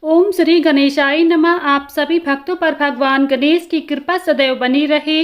ओम श्री गणेशाय नमः। आप सभी भक्तों पर भगवान गणेश की कृपा सदैव बनी रहे।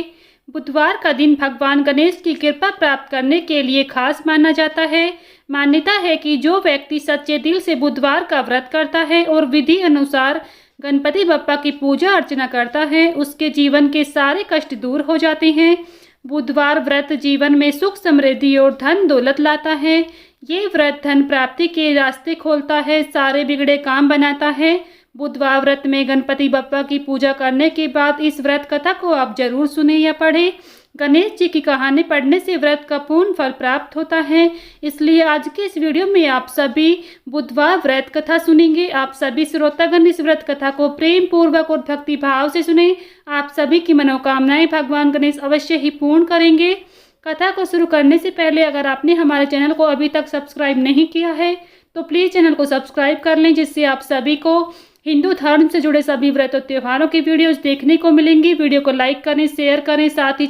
बुधवार का दिन भगवान गणेश की कृपा प्राप्त करने के लिए खास माना जाता है। मान्यता है कि जो व्यक्ति सच्चे दिल से बुधवार का व्रत करता है और विधि अनुसार गणपति बप्पा की पूजा अर्चना करता है, उसके जीवन के सारे कष्ट दूर हो जाते हैं। बुधवार व्रत जीवन में सुख समृद्धि और धन दौलत लाता है। ये व्रत धन प्राप्ति के रास्ते खोलता है, सारे बिगड़े काम बनाता है। बुधवार व्रत में गणपति बप्पा की पूजा करने के बाद इस व्रत कथा को आप जरूर सुने या पढ़ें। गणेश जी की कहानी पढ़ने से व्रत का पूर्ण फल प्राप्त होता है। इसलिए आज के इस वीडियो में आप सभी बुधवार व्रत कथा सुनेंगे। आप सभी श्रोतागण इस व्रत कथा को प्रेम पूर्वक और भक्ति भाव से सुने। आप सभी की मनोकामनाएं भगवान गणेश अवश्य ही पूर्ण करेंगे। कथा को शुरू करने से पहले अगर आपने हमारे चैनल को अभी तक सब्सक्राइब नहीं किया है तो प्लीज़ चैनल को सब्सक्राइब कर लें, जिससे आप सभी को हिंदू धर्म से जुड़े सभी व्रत और त्योहारों की वीडियोस देखने को मिलेंगी। वीडियो को लाइक करें, शेयर करें, साथ ही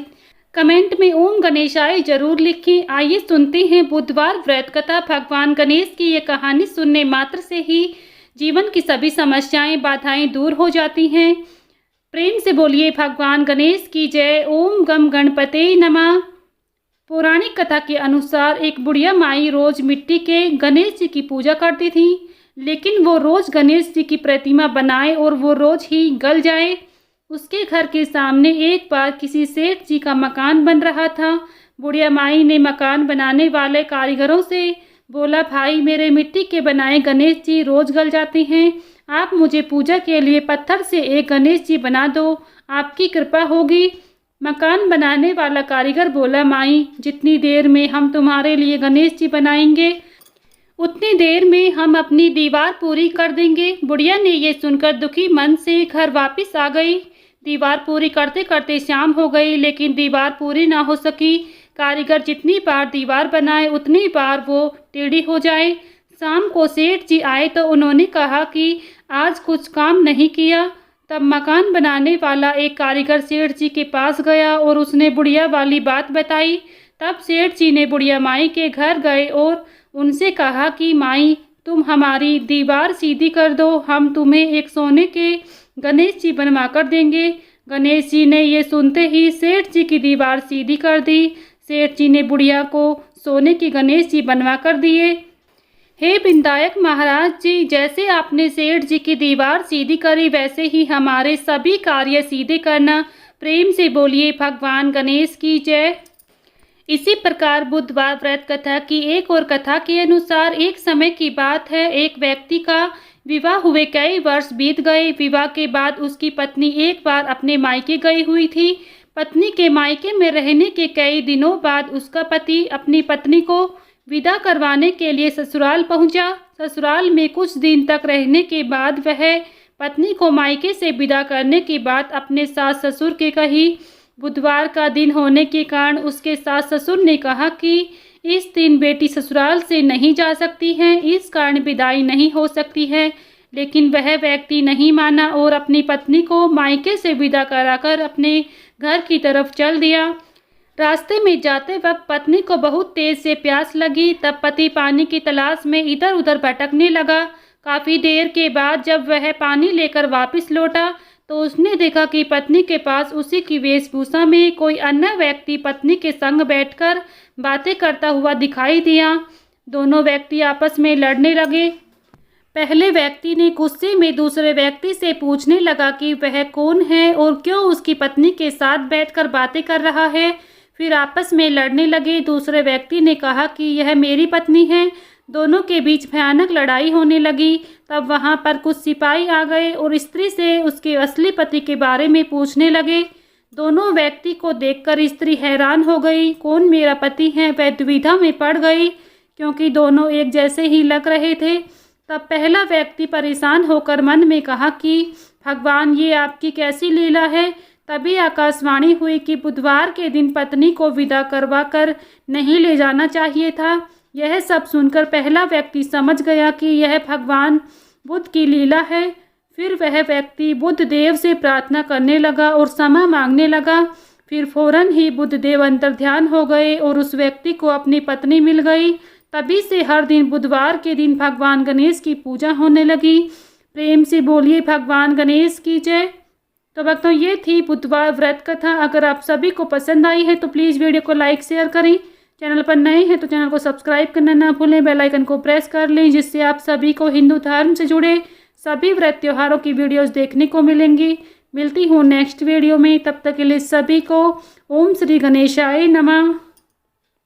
कमेंट में ओम गणेशाय जरूर लिखें। आइए सुनते हैं बुधवार व्रत कथा। भगवान गणेश की ये कहानी सुनने मात्र से ही जीवन की सभी समस्याएं बाधाएं दूर हो जाती हैं। प्रेम से बोलिए भगवान गणेश की जय। ओम गम गणपते नमः। पौराणिक कथा के अनुसार एक बुढ़िया माई रोज मिट्टी के गणेश जी की पूजा करती थी, लेकिन वो रोज गणेश जी की प्रतिमा बनाए और वो रोज ही गल जाए। उसके घर के सामने एक बार किसी सेठ जी का मकान बन रहा था। बुढ़िया माई ने मकान बनाने वाले कारीगरों से बोला, भाई मेरे मिट्टी के बनाए गणेश जी रोज गल जाते हैं, आप मुझे पूजा के लिए पत्थर से एक गणेश जी बना दो, आपकी कृपा होगी। मकान बनाने वाला कारीगर बोला, माई जितनी देर में हम तुम्हारे लिए गणेश जी बनाएंगे उतनी देर में हम अपनी दीवार पूरी कर देंगे। बुढ़िया ने ये सुनकर दुखी मन से घर वापस आ गई। दीवार पूरी करते करते शाम हो गई, लेकिन दीवार पूरी ना हो सकी। कारीगर जितनी बार दीवार बनाए उतनी बार वो टेढ़ी हो जाए। शाम को सेठ जी आए तो उन्होंने कहा कि आज कुछ काम नहीं किया। तब मकान बनाने वाला एक कारीगर सेठ जी के पास गया और उसने बुढ़िया वाली बात बताई। तब सेठ जी ने बुढ़िया माई के घर गए और उनसे कहा कि माई तुम हमारी दीवार सीधी कर दो, हम तुम्हें एक सोने के गणेश जी बनवा कर देंगे। गणेश जी ने ये सुनते ही सेठ जी की दीवार सीधी कर दी। सेठ जी ने बुढ़िया को सोने की गणेश जी बनवा कर दिए। हे विनायक महाराज जी, जैसे आपने सेठ जी की दीवार सीधी करी वैसे ही हमारे सभी कार्य सीधे करना। प्रेम से बोलिए भगवान गणेश की जय। इसी प्रकार बुधवार व्रत कथा की एक और कथा के अनुसार एक समय की बात है, एक व्यक्ति का विवाह हुए कई वर्ष बीत गए। विवाह के बाद उसकी पत्नी एक बार अपने मायके गई हुई थी। पत्नी के मायके में रहने के कई दिनों बाद उसका पति अपनी पत्नी को विदा करवाने के लिए ससुराल पहुंचा। ससुराल में कुछ दिन तक रहने के बाद वह पत्नी को मायके से विदा करने की बात अपने सास ससुर के कही। बुधवार का दिन होने के कारण उसके सास ससुर ने कहा कि इस दिन बेटी ससुराल से नहीं जा सकती है, इस कारण विदाई नहीं हो सकती है। लेकिन वह व्यक्ति नहीं माना और अपनी पत्नी को मायके से विदा कराकर अपने घर की तरफ चल दिया। रास्ते में जाते वक्त पत्नी को बहुत तेज से प्यास लगी। तब पति पानी की तलाश में इधर उधर भटकने लगा। काफ़ी देर के बाद जब वह पानी लेकर वापस लौटा तो उसने देखा कि पत्नी के पास उसी की वेशभूषा में कोई अन्य व्यक्ति पत्नी के संग बैठकर बातें करता हुआ दिखाई दिया। दोनों व्यक्ति आपस में लड़ने लगे। पहले व्यक्ति ने गुस्से में दूसरे व्यक्ति से पूछने लगा कि वह कौन है और क्यों उसकी पत्नी के साथ बैठकर बातें कर रहा है। फिर आपस में लड़ने लगे। दूसरे व्यक्ति ने कहा कि यह मेरी पत्नी है। दोनों के बीच भयानक लड़ाई होने लगी। तब वहां पर कुछ सिपाही आ गए और स्त्री से उसके असली पति के बारे में पूछने लगे। दोनों व्यक्ति को देखकर स्त्री हैरान हो गई, कौन मेरा पति है। वह दुविधा में पड़ गई क्योंकि दोनों एक जैसे ही लग रहे थे। तब पहला व्यक्ति परेशान होकर मन में कहा कि भगवान ये आपकी कैसी लीला है। तभी आकाशवाणी हुई कि बुधवार के दिन पत्नी को विदा करवा कर नहीं ले जाना चाहिए था। यह सब सुनकर पहला व्यक्ति समझ गया कि यह भगवान बुद्ध की लीला है। फिर वह व्यक्ति बुद्ध देव से प्रार्थना करने लगा और क्षमा मांगने लगा। फिर फौरन ही बुद्ध देव अंतर्ध्यान हो गए और उस व्यक्ति को अपनी पत्नी मिल गई। तभी से हर दिन बुधवार के दिन भगवान गणेश की पूजा होने लगी। प्रेम से बोलिए भगवान गणेश की जय। तो भक्तों, ये थी बुधवार व्रत कथा। अगर आप सभी को पसंद आई है तो प्लीज़ वीडियो को लाइक शेयर करें। चैनल पर नए हैं तो चैनल को सब्सक्राइब करना ना भूलें, बेल आइकन को प्रेस कर लें, जिससे आप सभी को हिंदू धर्म से जुड़े सभी व्रत त्योहारों की वीडियोस देखने को मिलेंगी। मिलती हूँ नेक्स्ट वीडियो में, तब तक के लिए सभी को ओम श्री गणेशाय नमः।